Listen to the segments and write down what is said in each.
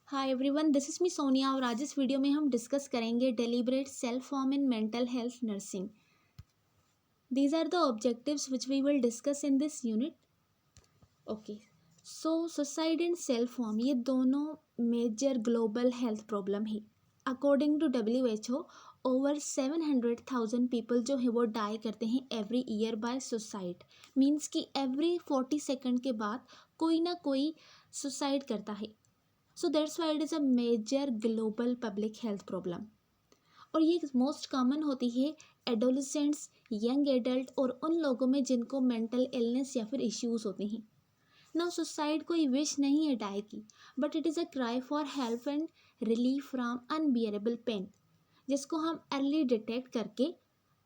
Hi everyone, this is me Sonia और आज इस वीडियो में हम डिस्कस करेंगे deliberate self harm in mental health nursing. These are the objectives which we will discuss in this unit. Okay, so suicide and self harm ये दोनों major global health problem है। According to WHO, over 700,000 people जो है वो die करते हैं every year by suicide. Means कि every 40 second के बाद कोई ना कोई सुसाइड करता है। So that's why it is a major global public health problem. और ये मोस्ट कॉमन होती है एडोलिसेंट्स, यंग एडल्ट और उन लोगों में जिनको मेंटल इलनेस या फिर इश्यूज होते हैं। नाउ सुसाइड कोई विश नहीं है डाई की, but it is a cry for help and relief from unbearable pain, जिसको हम अर्ली डिटेक्ट करके,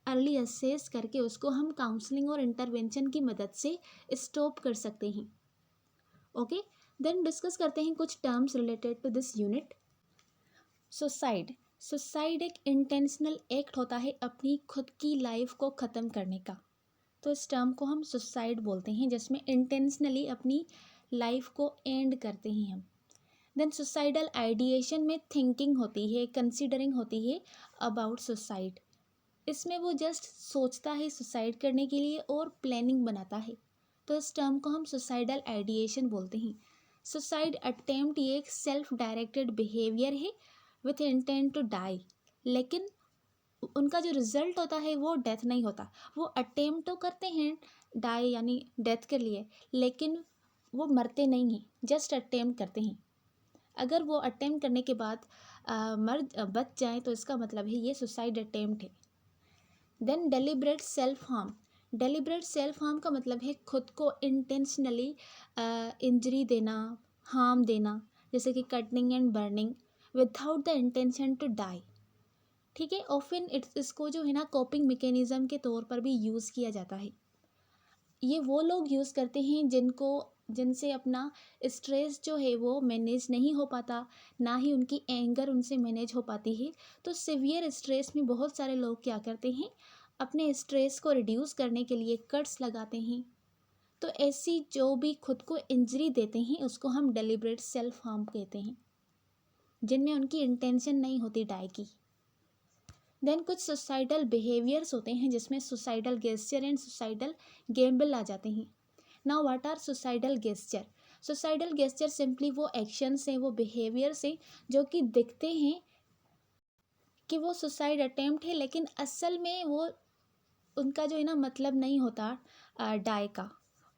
अर्ली असेस करके उसको हम काउंसलिंग और इंटरवेंशन की मदद से स्टॉप कर सकते हैं। ओके, देन डिस्कस करते हैं कुछ terms related to this unit. Suicide suicide एक इंटेंशनल एक्ट होता है अपनी खुद की लाइफ को ख़त्म करने का। तो इस टर्म को हम सुसाइड बोलते हैं, जिसमें इंटेंशनली अपनी लाइफ को एंड करते हैं हम। देन सुसाइडल आइडिएशन में थिंकिंग होती है, कंसिडरिंग होती है अबाउट सुसाइड। इसमें वो जस्ट सोचता है सुसाइड करने के लिए और प्लानिंग बनाता है। तो इस टर्म को हम सुसाइडल आइडिएशन बोलते हैं। सुसाइड अटेम्प्ट ये एक सेल्फ डायरेक्टेड बिहेवियर है विथ इंटेंट टू डाई, लेकिन उनका जो रिजल्ट होता है वो डेथ नहीं होता। वो अटेम्प्ट तो करते हैं डाई यानी डेथ के लिए, लेकिन वो मरते नहीं हैं, जस्ट अटेम्प्ट करते हैं। अगर वो अटेम्प्ट करने के बाद बच जाएं तो इसका मतलब है ये सुसाइड अटेम्प्ट है। Then deliberate self harm. Deliberate self harm का मतलब है खुद को इंटेंशनली इंजरी देना, हार्म देना, जैसे कि cutting and burning without the intention to die. ठीक है, ऑफन इसको जो है ना कोपिंग मैकेनिज्म के तौर पर भी यूज़ किया जाता है। ये वो लोग यूज़ करते हैं जिनसे अपना स्ट्रेस जो है वो मैनेज नहीं हो पाता, ना ही उनकी एंगर उनसे मैनेज हो पाती है। तो सिवियर स्ट्रेस में बहुत सारे लोग क्या करते हैं, अपने स्ट्रेस को रिड्यूस करने के लिए कट्स लगाते हैं। तो ऐसी जो भी खुद को इंजरी देते हैं उसको हम डेलिब्रेट सेल्फ हार्म कहते हैं, जिनमें उनकी इंटेंशन नहीं होती डाई की। देन कुछ सुसाइडल बिहेवियर्स होते हैं जिसमें suicidal gesture and suicidal gamble आ जाते हैं। Now what are suicidal gesture? Suicidal gesture simply वो एक्शंस हैं, वो बिहेवियर्स हैं जो कि दिखते हैं कि वो सुसाइड अटेम्प्ट है, लेकिन असल में वो उनका जो है ना मतलब नहीं होता डाई का,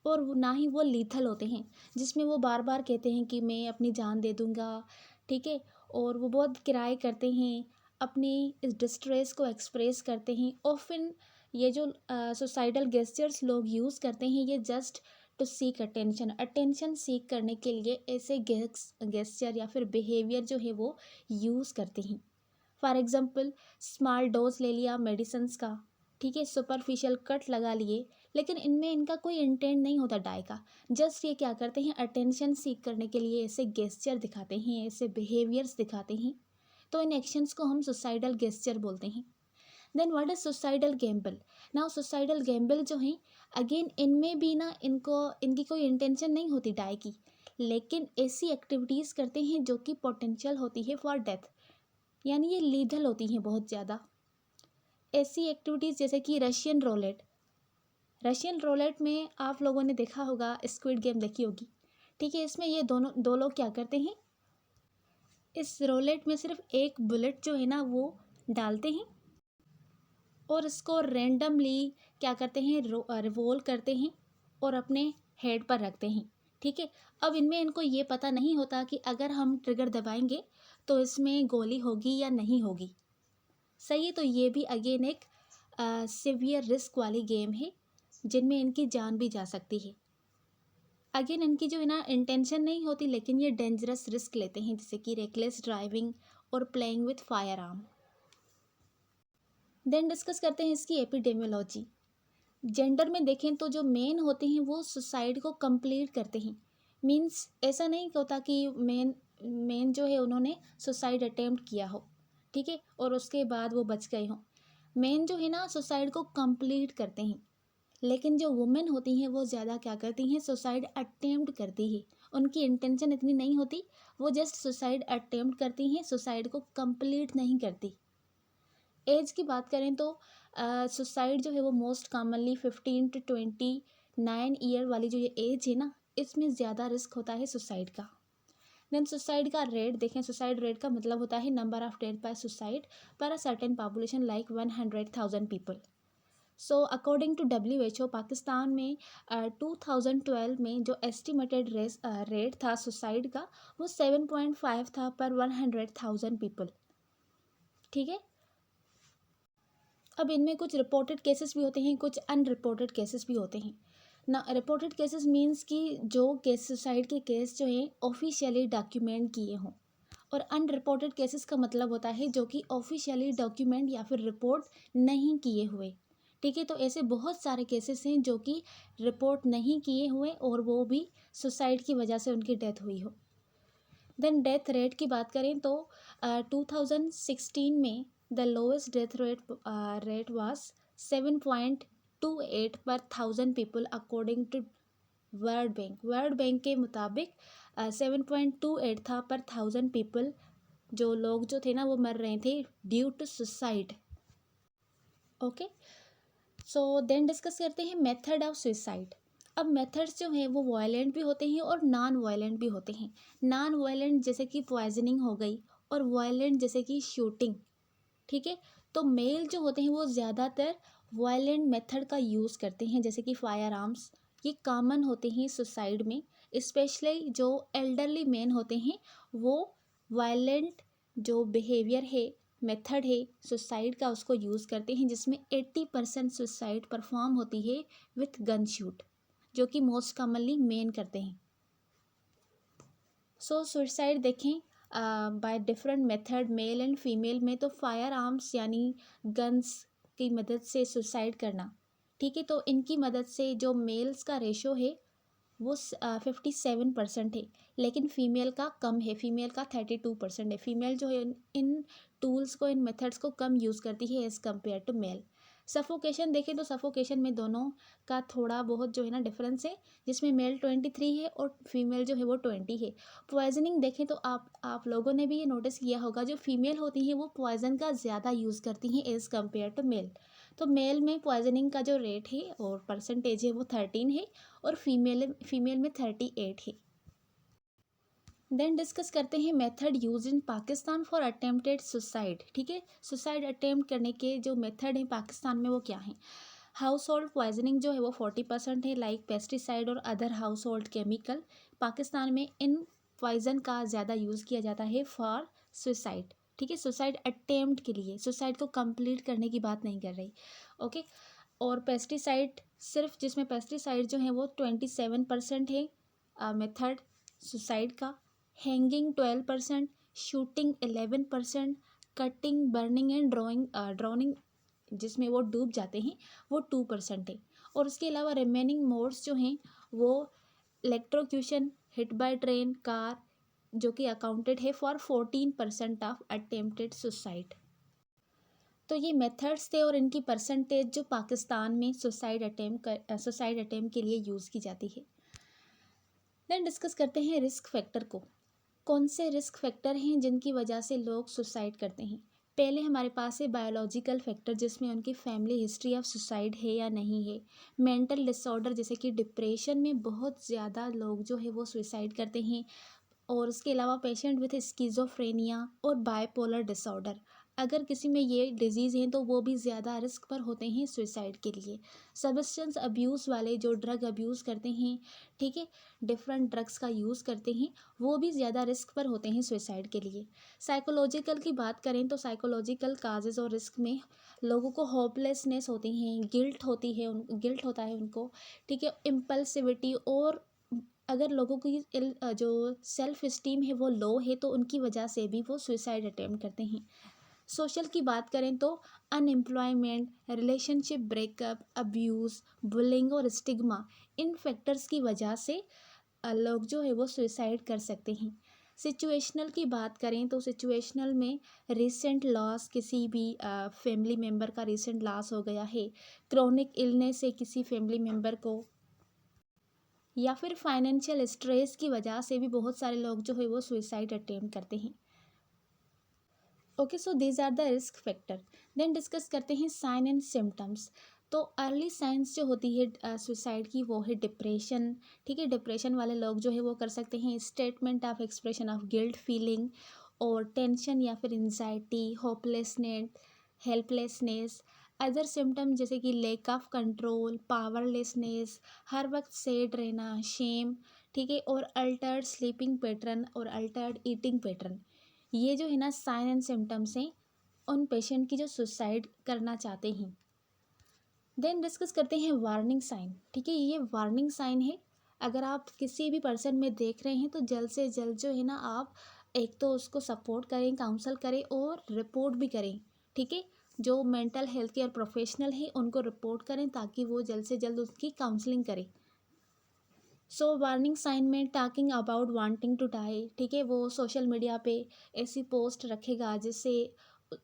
और ना ही वो लीथल होते हैं, जिसमें वो बार बार कहते हैं कि मैं अपनी जान दे दूँगा। ठीक है, और वो बहुत किराए करते हैं, अपनी इस डिस्ट्रेस को एक्सप्रेस करते हैं। ऑफन ये जो सुसाइडल गेस्चर्स लोग यूज़ करते हैं ये just to seek attention, attention seek करने के लिए ऐसे गेस्चर या फिर बिहेवियर जो है वो यूज़ करते हैं। फॉर एग्ज़ाम्पल, स्मॉल डोज ले लिया मेडिसिन्स का, ठीक है, सुपरफिशियल कट लगा लिए, लेकिन इनमें इनका कोई इंटेंट नहीं होता डाई का। जस्ट ये क्या करते हैं, अटेंशन सीख करने के लिए ऐसे गेस्चर दिखाते हैं, ऐसे बिहेवियर्स दिखाते हैं। तो इन एक्शंस को हम सुसाइडल गेस्चर बोलते हैं। Then what is suicidal gamble? Now suicidal gamble जो हैं, अगेन इनमें भी ना इनकी कोई इंटेंशन नहीं होती डाई की, लेकिन ऐसी एक्टिविटीज़ करते हैं जो कि पोटेंशियल होती है फॉर डेथ, यानी ये लीथल होती हैं बहुत ज़्यादा। ऐसी एक्टिविटीज़ जैसे कि रशियन रोलेट। रशियन रोलेट में आप लोगों ने देखा होगा, स्क्विड गेम देखी होगी। ठीक है, इसमें ये दो लोग क्या करते हैं, इस रोलेट में सिर्फ एक बुलेट जो है ना वो डालते हैं और इसको रैंडमली क्या करते हैं, रिवॉल्व करते हैं और अपने हेड पर रखते हैं। ठीक है, अब इनमें इनको ये पता नहीं होता कि अगर हम ट्रिगर दबाएंगे तो इसमें गोली होगी या नहीं होगी। सही है, तो ये भी अगेन एक सिवियर रिस्क वाली गेम है जिनमें इनकी जान भी जा सकती है। अगेन इनकी जो है ना इंटेंशन नहीं होती, लेकिन ये डेंजरस रिस्क लेते हैं, जैसे कि रेकलेस ड्राइविंग और playing with firearm. Then discuss करते हैं इसकी एपिडेमियोलॉजी। जेंडर में देखें तो जो मेन होते हैं वो सुसाइड को कंप्लीट करते हैं। मीन्स ऐसा नहीं होता कि मेन जो है उन्होंने सुसाइड अटेम्प्ट किया हो, ठीक है, और उसके बाद वो बच गए हों। मेन जो है ना सुसाइड को कंप्लीट करते हैं, लेकिन जो वुमेन होती हैं वो ज़्यादा क्या करती हैं, सुसाइड अटेम्प्ट करती है उनकी इंटेंशन इतनी नहीं होती, वो जस्ट सुसाइड अटेम्प्ट करती हैं, सुसाइड को कंप्लीट नहीं करती। एज की बात करें तो सुसाइड जो है वो मोस्ट कॉमनली 15 to 29 ईयर वाली जो ये एज है ना, इसमें ज़्यादा रिस्क होता है सुसाइड का। देन सुसाइड का रेट देखें, सुसाइड रेट का मतलब होता है number of death by suicide per a certain population like 100,000 people. So according to WHO, Pakistan में 2012 में जो एस्टिमेटेड रेट था सुसाइड का, वो 7.5 था पर 100,000 पीपल। ठीक है, अब इनमें कुछ रिपोर्टेड केसेस भी होते हैं, कुछ अनरिपोर्टेड केसेस भी होते हैं ना। रिपोर्टेड केसेस मींस कि जो केस सुसाइड के केस जो हैं ऑफिशियली डॉक्यूमेंट किए हों, और अनरिपोर्टेड केसेस का मतलब होता है जो कि ऑफिशियली डॉक्यूमेंट या फिर रिपोर्ट नहीं किए हुए। ठीक है, तो ऐसे बहुत सारे केसेस हैं जो कि रिपोर्ट नहीं किए हुए और वो भी सुसाइड की वजह से उनकी डेथ हुई हो। देन डेथ रेट की बात करें तो 2016 में the lowest death rate was 7.28 पर 1000 people according to World Bank के मुताबिक 7.28 था पर 1000 पीपल, जो लोग जो थे ना वो मर रहे थे due to suicide. Okay, so then discuss करते हैं मेथड ऑफ सुसाइड। अब मेथड्स जो हैं वो वायलेंट भी होते हैं और नॉन वायलेंट भी होते हैं। नॉन वायलेंट जैसे कि पॉइजनिंग हो गई, और वायलेंट जैसे कि शूटिंग। ठीक है, तो मेल जो होते हैं वो ज़्यादातर वायलेंट मेथड का यूज़ करते हैं, जैसे कि फायर आर्म्स। ये कॉमन होते हैं सुसाइड में, स्पेशली जो एल्डरली मैन होते हैं वो वायलेंट जो बिहेवियर है, मेथड है सुसाइड का, उसको यूज़ करते हैं, जिसमें 80% सुसाइड परफॉर्म होती है विथ गन शूट, जो कि मोस्ट कॉमनली मेन करते हैं। सो सुसाइड देखें by different method male and female में, तो फायर आर्म्स यानी गन्स की मदद से सुसाइड करना। ठीक है, तो इनकी मदद से जो मेल्स का रेशो है वो 57% है, लेकिन फीमेल का कम है, फीमेल का 32% है। फीमेल जो है इन टूल्स को, इन मेथड्स को कम यूज़ करती है as compare to male. Suffocation देखें तो सफोकेशन में दोनों का थोड़ा बहुत जो है ना डिफरेंस है, जिसमें मेल 23 है और फीमेल जो है वो 20 है। पॉइजनिंग देखें तो आप लोगों ने भी ये नोटिस किया होगा, जो फीमेल होती हैं वो पॉइजन का ज़्यादा यूज़ करती हैं एज़ कम्पेयर टू मेल। तो मेल में पॉइजनिंग का जो रेट है और परसेंटेज है वो 13 है, और फीमेल में 38 है। देन डिस्कस करते हैं method use in Pakistan for attempted suicide. ठीक है, सुसाइड अटेम्प्ट करने के जो मेथड हैं पाकिस्तान में वो क्या है। हाउस होल्ड पॉइजनिंग जो है वो 40% है, लाइक पेस्टिसाइड और other house hold chemical. Pakistan में इन पॉइजन का ज़्यादा यूज़ किया जाता है फॉर सुसाइड। ठीक है, सुसाइड अटेम्प्ट के लिए, सुसाइड को कंप्लीट करने की बात नहीं कर रही। ओके, और पेस्टिसाइड सिर्फ, जिसमें पेस्टिसाइड जो है वो 27% है मेथड सुसाइड का। Hanging 12%, shooting 11%, cutting, burning and drowning जिसमें वो डूब जाते हैं वो 2% है। और उसके अलावा रिमेनिंग मोड्स जो हैं वो electrocution, hit by train, car, जो कि अकाउंटेड है फॉर 14% ऑफ अटेम्प्टेड सुसाइड। तो ये मेथड्स थे और इनकी परसेंटेज जो पाकिस्तान में सुसाइड अटेम्प्ट के लिए यूज़ की जाती है। देन डिस्कस करते हैं रिस्क फैक्टर को। कौन से रिस्क फैक्टर हैं जिनकी वजह से लोग सुसाइड करते हैं। पहले हमारे पास है बायोलॉजिकल फैक्टर, जिसमें उनकी फैमिली हिस्ट्री ऑफ सुसाइड है या नहीं है। मेंटल डिसऑर्डर जैसे कि डिप्रेशन में बहुत ज़्यादा लोग जो है वो सुसाइड करते हैं। और उसके अलावा पेशेंट विथ स्किज़ोफ्रेनिया और बाइपोलर डिसऑर्डर, अगर किसी में ये डिजीज़ हैं तो वो भी ज़्यादा रिस्क पर होते हैं सुसाइड के लिए। सब्सटेंस अब्यूज़ वाले जो ड्रग अब्यूज़ करते हैं, ठीक है, डिफरेंट ड्रग्स का यूज़ करते हैं, वो भी ज़्यादा रिस्क पर होते हैं सुसाइड के लिए। साइकोलॉजिकल की बात करें तो साइकोलॉजिकल काजेज़ और रिस्क में लोगों को होपलेसनेस होती हैं, गिल्ट होता है उनको, ठीक है, इम्पल्सिविटी, और अगर लोगों की जो सेल्फ इस्टीम है वो लो है तो उनकी वजह से भी वो सुसाइड अटेम्प्ट करते हैं। सोशल की बात करें तो unemployment, relationship breakup, abuse, bullying और स्टिग्मा, इन फैक्टर्स की वजह से लोग जो है वो सुसाइड कर सकते हैं। सिचुएशनल की बात करें तो सिचुएशनल में रिसेंट लॉस, किसी भी फैमिली मेम्बर का रिसेंट लॉस हो गया है, क्रोनिक इलनेस से किसी फैमिली मेम्बर को, या फिर फाइनेंशियल स्ट्रेस की वजह से भी बहुत सारे लोग जो है वो सुसाइड अटेम्प्ट करते हैं। Okay, so these are the risk factor. Then discuss करते हैं साइन एंड सिम्टम्स। तो अर्ली साइंस जो होती है सुसाइड की वो है डिप्रेशन। ठीक है, डिप्रेशन वाले लोग जो है वो कर सकते हैं statement of expression of guilt feeling, और टेंशन या फिर anxiety, hopelessness, helplessness. Other symptom जैसे कि लैक ऑफ कंट्रोल, पावरलेसनेस, हर वक्त सैड रहना, शेम। ठीक है, और अल्टर्ड स्लीपिंग पैटर्न और अल्टर्ड ईटिंग पैटर्न। ये जो है ना साइन एंड सिम्टम्स हैं उन पेशेंट की जो सुसाइड करना चाहते हैं। देन डिस्कस करते हैं वार्निंग साइन। ठीक है, ये वार्निंग साइन है। अगर आप किसी भी पर्सन में देख रहे हैं तो जल्द से जल्द जो है ना आप एक तो उसको सपोर्ट करें, काउंसल करें और रिपोर्ट भी करें। ठीक है, जो मेंटल हेल्थ केयर प्रोफेशनल है उनको रिपोर्ट करें ताकि वो जल्द से जल्द उसकी काउंसलिंग करें। सो वार्निंग साइन में talking about wanting to die. ठीक है, वो सोशल मीडिया पे ऐसी पोस्ट रखेगा जिससे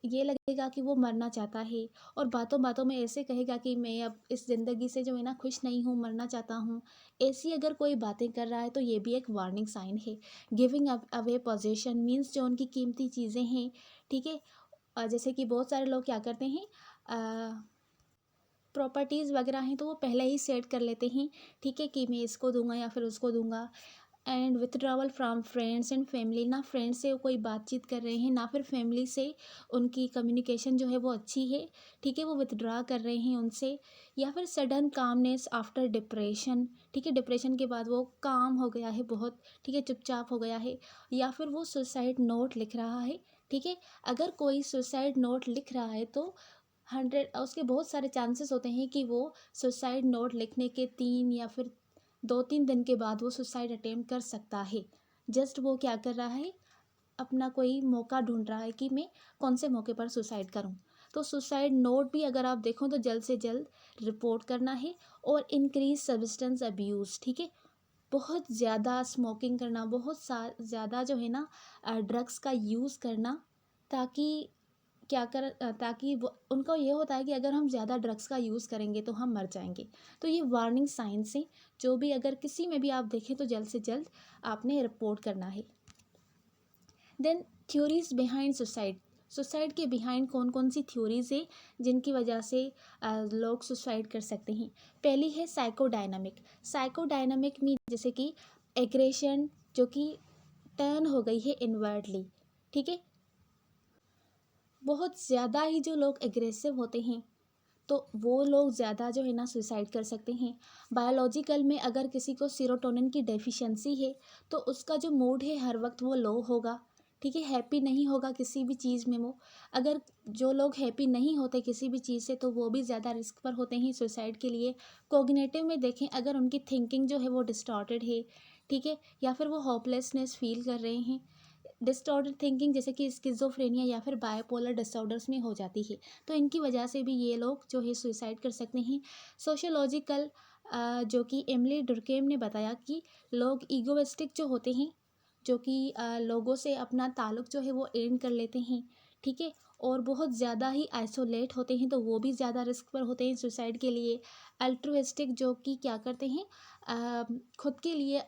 ये लगेगा कि वो मरना चाहता है, और बातों बातों में ऐसे कहेगा कि मैं अब इस ज़िंदगी से जो है ना खुश नहीं हूँ, मरना चाहता हूँ। ऐसी अगर कोई बातें कर रहा है तो ये भी एक वार्निंग साइन है। गिविंग अवे पोजेशन मीन्स जो उनकी कीमती चीज़ें हैं। ठीक है, जैसे कि बहुत सारे लोग क्या करते हैं, प्रॉपर्टीज़ वगैरह हैं तो वो पहले ही सेट कर लेते हैं। ठीक है, कि मैं इसको दूंगा या फिर उसको दूंगा। And withdrawal from friends and family, ना फ्रेंड्स से कोई बातचीत कर रहे हैं ना फिर फैमिली से उनकी कम्युनिकेशन जो है वो अच्छी है। ठीक है, वो विथड्रॉ कर रहे हैं उनसे। या फिर सडन कामनेस आफ्टर डिप्रेशन। ठीक है, डिप्रेशन के बाद वो काम हो गया है बहुत। ठीक है, चुपचाप हो गया है। या फिर वो सुसाइड नोट लिख रहा है। ठीक है, अगर कोई सुसाइड नोट लिख रहा है तो 100 उसके बहुत सारे चांसेस होते हैं कि वो सुसाइड नोट लिखने के 3 या फिर 2-3 दिन के बाद वो सुसाइड अटेम्प्ट कर सकता है। जस्ट वो क्या कर रहा है, अपना कोई मौका ढूंढ रहा है कि मैं कौन से मौके पर सुसाइड करूं। तो सुसाइड नोट भी अगर आप देखो तो जल्द से जल्द रिपोर्ट करना है। और इंक्रीज सब्सटेंस अब्यूज़। ठीक है, बहुत ज़्यादा स्मोकिंग करना, बहुत ज़्यादा जो है ना ड्रग्स का यूज़ करना, ताकि ताकि वो उनको ये होता है कि अगर हम ज़्यादा ड्रग्स का यूज़ करेंगे तो हम मर जाएंगे। तो ये वार्निंग साइंस हैं, जो भी अगर किसी में भी आप देखें तो जल्द से जल्द आपने रिपोर्ट करना है। Then theories behind suicide. Suicide के बिहाइंड कौन कौन सी थ्योरीज है जिनकी वजह से लोग सुसाइड कर सकते हैं। पहली है साइकोडायनामिक। साइकोडायनामिक में जैसे कि एग्रेशन जो कि टर्न हो गई है इनवर्डली। ठीक है, बहुत ज़्यादा ही जो लोग एग्रेसिव होते हैं तो वो लोग ज़्यादा जो है ना सुसाइड कर सकते हैं। बायोलॉजिकल में अगर किसी को सीरोटोनिन की डेफिशिएंसी है तो उसका जो मूड है हर वक्त वो लो होगा। ठीक है, हैप्पी नहीं होगा किसी भी चीज़ में वो। अगर जो लोग हैप्पी नहीं होते किसी भी चीज़ से तो वो भी ज़्यादा रिस्क पर होते हैं सुसाइड के लिए। कोग्निटिव में देखें, अगर उनकी थिंकिंग जो है वो डिस्टॉर्टेड है। ठीक है, या फिर वो होपलेसनेस फील कर रहे हैं। डिस्टॉर्टेड थिंकिंग जैसे कि स्किज़ोफ्रेनिया या फिर बायोपोलर डिसऑर्डर्स में हो जाती है। तो इनकी वजह से भी ये लोग जो है सुसाइड कर सकते हैं। सोशियोलॉजिकल जो कि एमिली डुर्केम ने बताया कि लोग ईगोइस्टिक जो होते हैं, जो कि लोगों से अपना ताल्लुक जो है वो एंड कर लेते हैं। ठीक है, और बहुत ज़्यादा ही आइसोलेट होते हैं तो वो भी ज़्यादा रिस्क पर होते हैं सुसाइड के लिए। अल्ट्रुइस्टिक जो कि क्या करते हैं, खुद के लिए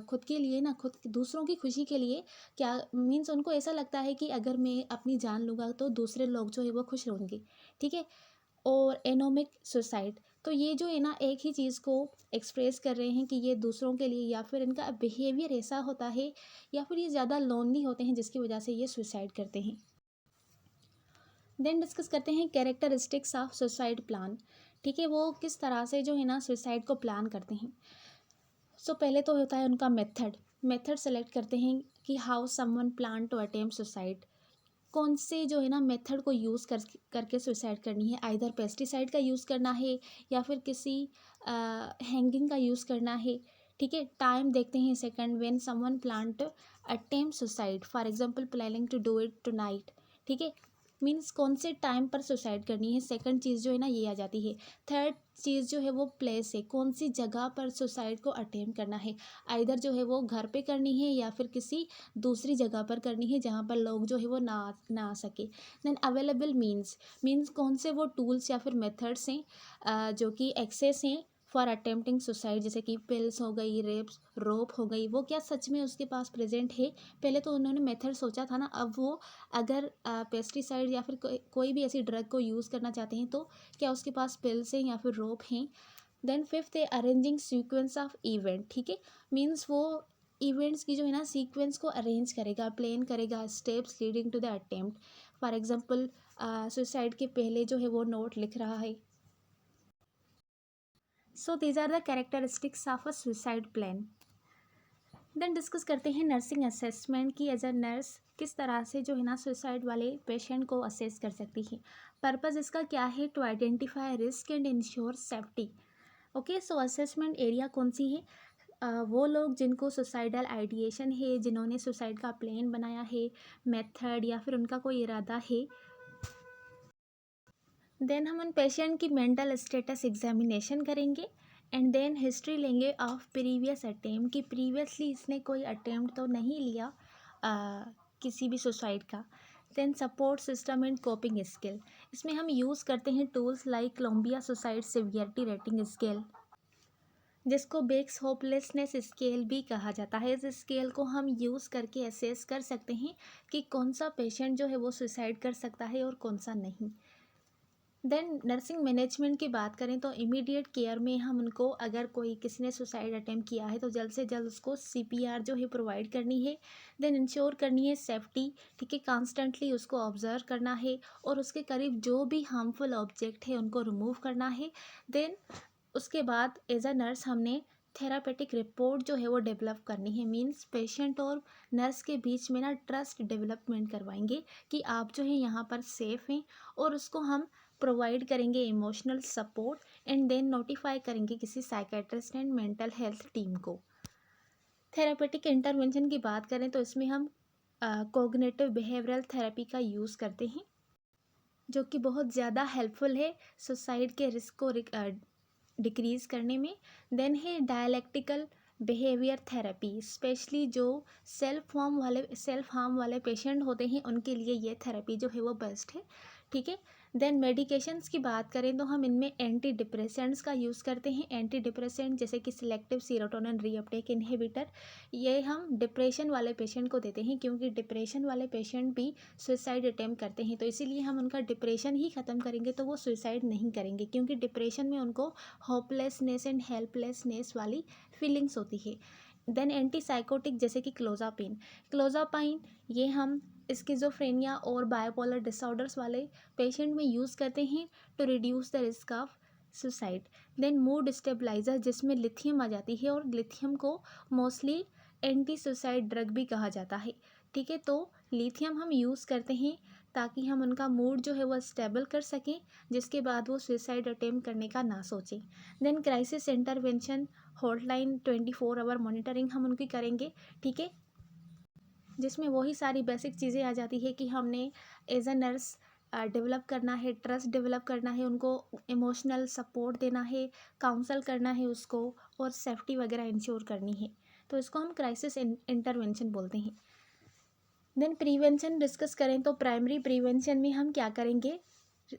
खुद के लिए ना, खुद दूसरों की खुशी के लिए क्या मीन्स उनको ऐसा लगता है कि अगर मैं अपनी जान लूँगा तो दूसरे लोग जो है वो खुश होंगे। ठीक है, और एनोमिक सुसाइड, तो ये जो है ना एक ही चीज़ को एक्सप्रेस कर रहे हैं कि ये दूसरों के लिए या फिर इनका बिहेवियर ऐसा होता है या फिर ये ज़्यादा लोनली होते हैं जिसकी वजह से ये सुसाइड करते हैं। देन डिस्कस करते हैं कैरेक्टरिस्टिक्स ऑफ सुसाइड प्लान। ठीक है, वो किस तरह से जो है ना सुसाइड को प्लान करते हैं। सो पहले तो होता है उनका मेथड। मेथड सेलेक्ट करते हैं कि how someone plan to attempt suicide. कौन से जो है ना मेथड को यूज़ करके सुसाइड करनी है। आइदर पेस्टिसाइड का यूज़ करना है या फिर किसी हैंगिंग का यूज़ करना है। ठीक है, टाइम देखते हैं second, when someone plan to attempt suicide, for example planning to do it tonight. ठीक है, मीन्स कौन से टाइम पर सुसाइड करनी है। सेकंड चीज़ जो है ना ये आ जाती है। थर्ड चीज़ जो है वो प्लेस है, कौन सी जगह पर सुसाइड को अटेम्प्ट करना है। आइदर जो है वो घर पे करनी है या फिर किसी दूसरी जगह पर करनी है जहाँ पर लोग जो है वो ना आ सके। देन अवेलेबल मीन्स कौन से वो टूल्स या फिर मेथड्स हैं जो कि एक्सेस हैं फॉर अटेम्प्टिंग सुसाइड, जैसे कि पिल्स हो गई, रेप्स, रोप हो गई, वो क्या सच में उसके पास प्रेजेंट है? पहले तो उन्होंने मेथड सोचा था ना, अब वो अगर पेस्टिसाइड या फिर कोई भी ऐसी ड्रग को यूज़ करना चाहते हैं तो क्या उसके पास पिल्स हैं या फिर रोप हैं? देन फिफ्थ है अरेंजिंग सीक्वेंस ऑफ इवेंट, ठीक है, मीन्स वो इवेंट्स की जो है ना सीक्वेंस को अरेंज करेगा, प्लान करेगा, steps leading to the attempt. For example suicide के पहले जो है वो नोट लिख रहा है। So these are the characteristics of a suicide plan. Then discuss करते हैं नर्सिंग असेसमेंट की, एज अ नर्स किस तरह से जो है ना सुसाइड वाले पेशेंट को असेस कर सकती है। पर्पज़ इसका क्या है? To identify risk and ensure safety. Okay, so assessment area कौन सी है? वो लोग जिनको सुसाइडल आइडिएशन है, जिन्होंने सुसाइड का प्लान बनाया है, मेथड या फिर उनका कोई इरादा है। देन हम उन पेशेंट की मेंटल स्टेटस एग्जामिनेशन करेंगे एंड देन हिस्ट्री लेंगे ऑफ प्रीवियस अटेम्प्ट, कि प्रीवियसली इसने कोई अटेम्प्ट तो नहीं लिया किसी भी सुसाइड का। Then support system and coping skill, इसमें हम यूज़ करते हैं tools like Columbia suicide severity rating scale, जिसको बेक्स होपलेसनेस स्केल भी कहा जाता है। इस स्केल को हम यूज़ करके असेस कर सकते हैं कि कौन सा पेशेंट जो है वो सुसाइड कर सकता है और कौन सा नहीं। देन नर्सिंग मैनेजमेंट की बात करें तो इमीडिएट केयर में हम उनको, अगर कोई किसी ने सुसाइड अटेम्प्ट किया है तो जल्द से जल्द उसको सीपीआर जो है प्रोवाइड करनी है। देन इंश्योर करनी है सेफ्टी, ठीक है, कॉन्स्टेंटली उसको ऑब्जर्व करना है और उसके करीब जो भी हार्मफुल ऑब्जेक्ट है उनको रिमूव करना है। देन उसके बाद एज अ नर्स हमने थेरापेटिक रिपोर्ट जो है वो डेवलप करनी है, मीन्स पेशेंट और नर्स के बीच में ना ट्रस्ट डेवलपमेंट करवाएंगे कि आप जो है यहाँ पर सेफ़ हैं, और उसको हम प्रोवाइड करेंगे emotional support and then notify करेंगे किसी psychiatrist and mental health team को। थेरापेटिक इंटरवेंशन की बात करें तो इसमें हम कोग्निटिव बिहेवियरल थेरेपी का यूज़ करते हैं, जो कि बहुत ज़्यादा हेल्पफुल है सुसाइड के रिस्क को डिक्रीज़ करने में। देन है डायलैक्टिकल बिहेवियर थेरेपी, स्पेशली जो सेल्फ हार्म वाले पेशेंट होते हैं उनके लिए ये थेरेपी जो है वो बेस्ट है, ठीक है। देन मेडिकेशंस की बात करें तो हम इनमें एंटी डिप्रेसेंट्स का यूज़ करते हैं। एंटी डिप्रेसेंट जैसे कि सिलेक्टिव सीरोटोनिन रीअपटेक इनहिबिटर, ये हम डिप्रेशन वाले पेशेंट को देते हैं, क्योंकि डिप्रेशन वाले पेशेंट भी सुसाइड अटेम्प्ट करते हैं, तो इसीलिए हम उनका डिप्रेशन ही ख़त्म करेंगे तो वो सुसाइड नहीं करेंगे, क्योंकि डिप्रेशन में उनको होपलेसनेस एंड हेल्पलेसनेस वाली फीलिंग्स होती है। देन एंटी साइकोटिक जैसे कि क्लोजापाइन ये हम स्किज़ोफ्रेनिया और बायोपोलर डिसऑर्डर्स वाले पेशेंट में यूज़ करते हैं to reduce the risk of suicide. Then mood stabiliser जिसमें लिथियम आ जाती है, और लिथियम को मोस्टली एंटी सुसाइड ड्रग भी कहा जाता है, ठीक है। तो लिथियम हम यूज़ करते हैं ताकि हम उनका मूड जो है वो स्टेबल कर सकें, जिसके बाद वो सुसाइड अटेम्प्ट करने का ना सोचें। Then crisis intervention hotline 24 hour monitoring हम उनकी करेंगे, ठीक है, जिसमें वही सारी बेसिक चीज़ें आ जाती है कि हमने एज अ नर्स डेवलप करना है, ट्रस्ट डेवलप करना है, उनको इमोशनल सपोर्ट देना है, काउंसल करना है उसको, और सेफ्टी वगैरह इंश्योर करनी है, तो इसको हम क्राइसिस इंटरवेंशन बोलते हैं। देन प्रिवेंशन डिस्कस करें तो प्राइमरी प्रिवेंशन में हम क्या करेंगे?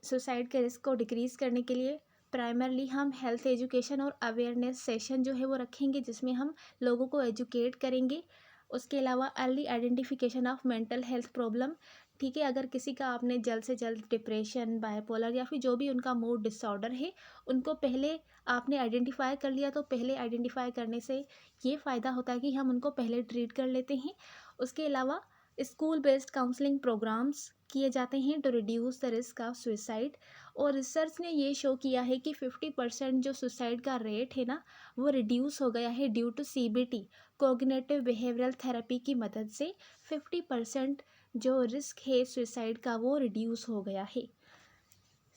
सुसाइड के रिस्क को डिक्रीज़ करने के लिए प्राइमरली हम हेल्थ एजुकेशन और अवेयरनेस सेशन जो है वो रखेंगे, जिसमें हम लोगों को एजुकेट करेंगे। उसके अलावा early identification of mental health problem, ठीक है, अगर किसी का आपने जल्द से जल्द डिप्रेशन, बायपोलर या फिर जो भी उनका मूड डिसऑर्डर है, उनको पहले आपने आइडेंटिफाई कर लिया, तो पहले आइडेंटिफाई करने से ये फ़ायदा होता है कि हम उनको पहले ट्रीट कर लेते हैं। उसके अलावा स्कूल बेस्ड काउंसलिंग प्रोग्राम्स किए जाते हैं to reduce the risk of suicide, और रिसर्च ने ये शो किया है कि 50% जो सुसाइड का रेट है ना वो रिड्यूस हो गया है due to CBT, cognitive behavioural therapy की मदद से 50% जो रिस्क है सुसाइड का वो रिड्यूस हो गया है।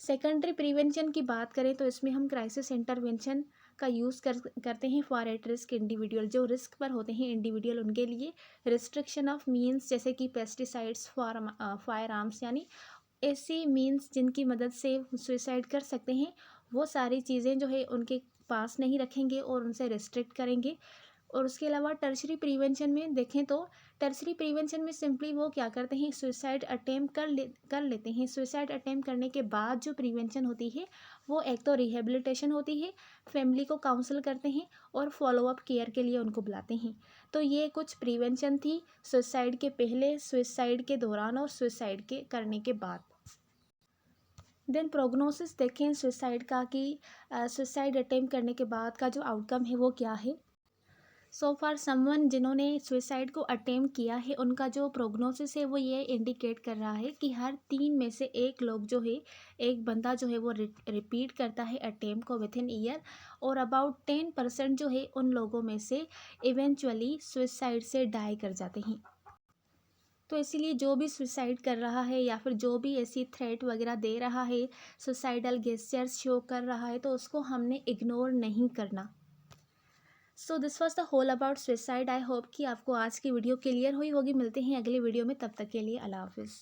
सेकेंडरी प्रिवेंशन की बात करें तो इसमें हम क्राइसिस इंटरवेंशन का यूज़ करते हैं फॉर एट रिस्क इंडिविजुअल, जो रिस्क पर होते हैं इंडिविजुअल उनके लिए। रिस्ट्रिक्शन ऑफ मीन्स जैसे कि पेस्टिसाइड्स, फायर आर्म्स, यानी ऐसी मीन्स जिनकी मदद से सुसाइड कर सकते हैं, वो सारी चीज़ें जो है उनके पास नहीं रखेंगे और उनसे रिस्ट्रिक्ट करेंगे। और उसके अलावा टर्शरी प्रिवेंशन में देखें तो टर्शरी प्रिवेंशन में सिंपली वो क्या करते हैं, सुसाइड अटेम्प्ट कर लेते हैं। सुसाइड अटेम्प्ट करने के बाद जो प्रिवेंशन होती है वो एक तो रिहेबिलिटेशन होती है, फैमिली को काउंसल करते हैं और फॉलोअप केयर के लिए उनको बुलाते हैं। तो ये कुछ प्रिवेंशन थी सुसाइड के पहले, सुसाइड के दौरान और सुसाइड के करने के बाद। देन प्रोग्नोसिस देखें सुसाइड का कि सुसाइड अटेम्प्ट करने के बाद का जो आउटकम है वो क्या है। सो फॉर समवन जिन्होंने सुसाइड को अटेम्प्ट किया है, उनका जो प्रोग्नोसिस है वो ये इंडिकेट कर रहा है कि हर 3 में से एक लोग जो है, एक बंदा जो है वो रिपीट करता है अटेम्प्ट को विद इन ईयर, और अबाउट 10% जो है उन लोगों में से इवेंचुअली सुसाइड से डाई कर जाते हैं। तो इसीलिए जो भी सुसाइड कर रहा है या फिर जो भी ऐसी थ्रेट वगैरह दे रहा है, सुसाइडल गेस्चर्स शो कर रहा है, तो उसको हमने इग्नोर नहीं करना। So this was the whole about suicide. I hope कि आपको आज की वीडियो क्लियर हुई होगी। मिलते हैं अगली वीडियो में, तब तक के लिए अल्लाह हाफिज़।